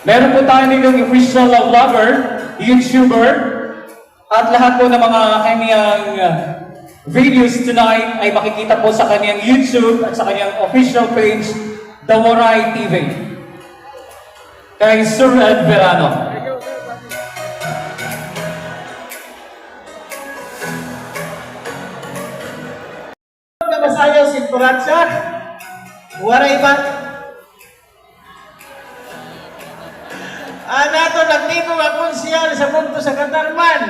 Meron po tayo nilang official vlogger, YouTuber, at lahat po ng mga kanyang videos tonight ay makikita po sa kanyang YouTube at sa kanyang official page, The Waray TV. Kay Sir Ed Verano. Masayaw si Turatsa. Waray ba? Nato nagtipong ang konsyal sa punto sa Katarman.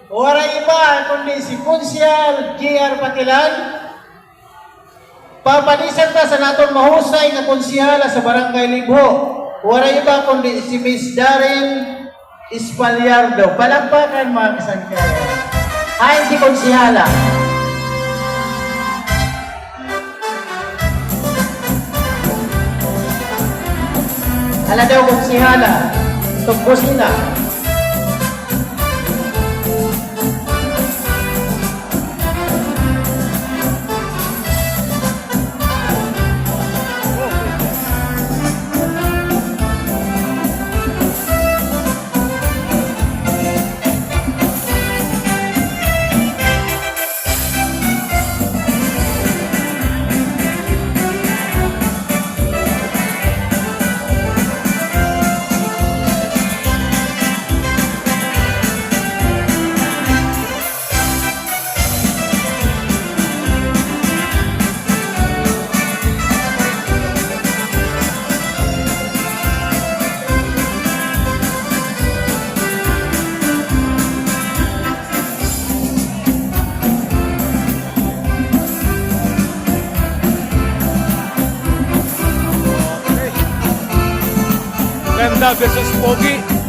Waray iba kundi si Konsyal J.R. Patilan. Papalisan ta sa natong mahusay na konsyala sa Barangay Libho. Waray iba kundi si Miss Darren Espalyardo. Palakpakan mga kasangkaya. Ayon si konsyala. Hala daw konsyala. Tugpos nila. Ganda versus Pogi.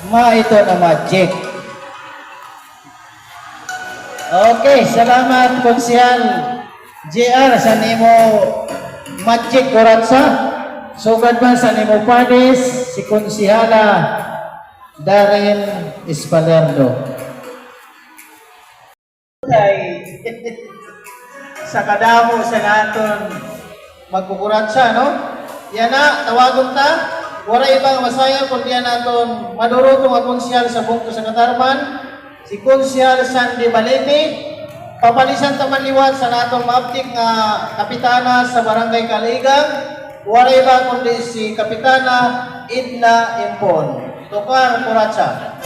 ito na magic. Okay, salamat Konsehal JR sa nimo magic kuratsa. Sugad man sa nimo panis si Konsehala Darren Espalerdo. Ay, sa kadamo sa naton magkukuratsa, no? Yan na, tawagon ta. Wala ibang masaya kundi yan naton madurutong ang konsyal sa bungto sa Katarman, si Konsyal Sandy Balete, papalisan taman liwat sa natong maaptik nga kapitana sa Barangay Kaligang, wala iba kundi si Kapitana Idna Impon. Tukar Kuratsa.